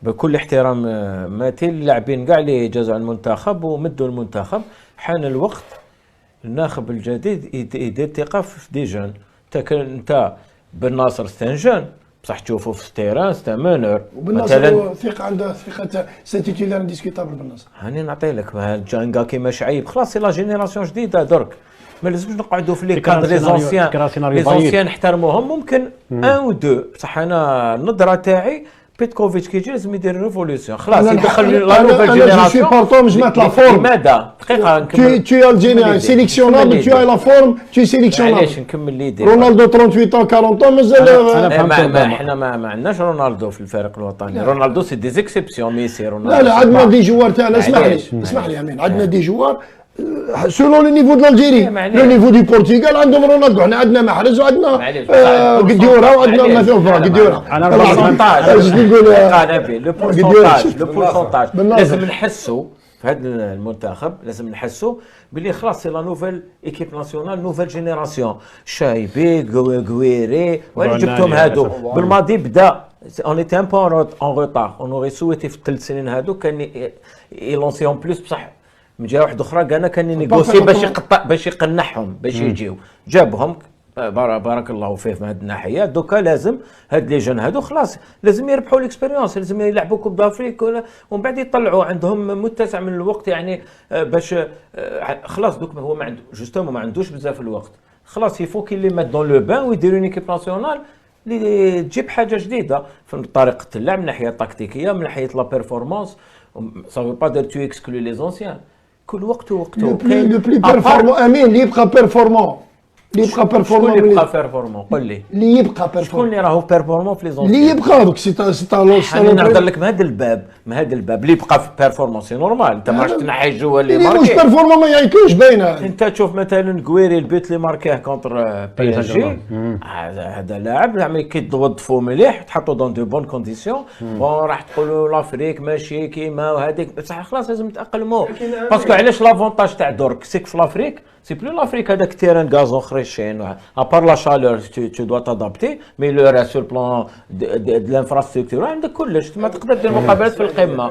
بكل احترام ماتي اللاعبين كاع اللي جازوا على المنتخب ومدوا المنتخب، حان الوقت الناخب الجديد يدير ثقه في دي جون. انت بن ناصر ستان جون بصح تشوفوا في التيران ستا مونور مثلا ثقه عنده ثقه سيتيتيلار انديسكوتابل بن ناصر. هاني نعطي لك جانكا كيما شعيب خلاص سي لا جينيراسيون جديده درك، ما لازمش نقعدوا في لي كادر لي زونسيان نحترموهم ممكن ان و دو، بصح انا النظره تاعي بيتكوفيتش كي يجي لازم يدير ريفولوسيون خلاص يدخل لا نوفيل جينيراسيون. انا جو بارطون جماعه لا فورم لماذا دقيقه نكمل tu as le sélectionnable, tu as la forme, tu es sélectionnable. علاش نكمل لي دير رونالدو 38 ans 40 ans مازال احنا ما عندناش رونالدو في الفريق الوطني. رونالدو سي دي زيكسيبسيون ميسي رونالدو لا عندنا دي جوار تاعنا. اسمح لي امين، عندنا دي جوار سولون لو نيفو دو الجيري، لو نيفو دو البرتغال عندهم رونالدو، حنا عندنا محرز وعندنا قديورا وعندنا مثلا قديورا. انا لو بورسونتاج لازم نحسوا في هذا المنتخب، لازم نحسوا باللي خلاص سي لا نوفيل ايكيب ناسيونال نوفيل جينيراسيون. شايبي غويري وين جبتهم هادو بالماضي بدا اون ايتي ان بو ان روتار، اون اوري سويتي في الثلاث سنين هادو كان يلونسيون بلوس، بصح من جهه واحده اخرى كان ينيغوسي باش يقنعهم باش يجيو، جابهم بارك الله فيه في هذه الناحيه. دوكا لازم هاد لي جون هادو خلاص لازم يربحوا ليكسبيريونس، لازم يلعبوا كوب دافريك ومن بعد يطلعوا عندهم متسع من الوقت يعني باش خلاص. دوك هو ما عنده جوستومون ما عندوش بزاف الوقت، خلاص يفو كي لي مات دون لو بان ويديروا اون ايكيب ناسيونال اللي تجيب حاجه جديده في طريقه اللعب من ناحيه تكتيكيه من ناحيه لا بيرفورمانس. سا فو با دير تو اكسكلو لي زونسيان، كل وقت ووقته. لو بلي بيرفورمون امين اللي يبقى بيرفورمون، اللي يبقى بيرفورمون. شكون اللي يبقى بيرفورمون؟ قول لي اللي يبقى بيرفورمون. شكون اللي راهو بيرفورمون في لي زونسيان؟ اللي يبقى دوك سي تالونس. انا نهضر لك من هذا الباب، اللي يبقى في بيرفورمون سي نورمال. انت ما راكش تنحي الجو اللي ماركي. واش بيرفورمون ما يعيطلوش باينه. انت تشوف مثلا كويري البيت اللي ماركاه كونتر بي اس جي، هذا لاعب زعما كي توظفوا مليح تحطوا دون دو بون كونديسيون. بون راح تقولوا لافريك ماشي كيما وهذيك، بصح خلاص لازم تاقلموا. باسكو علاش لافونتاج تاع درك سيك في لافريك سي بلو لافريك هذاك تيران غازون خريشين ابار لا شالور تو دوا تادابتي مي لو ريست سور بلان دو لانفراستركتور عندك كلش، ما تقدر دير مقابلات في القمه.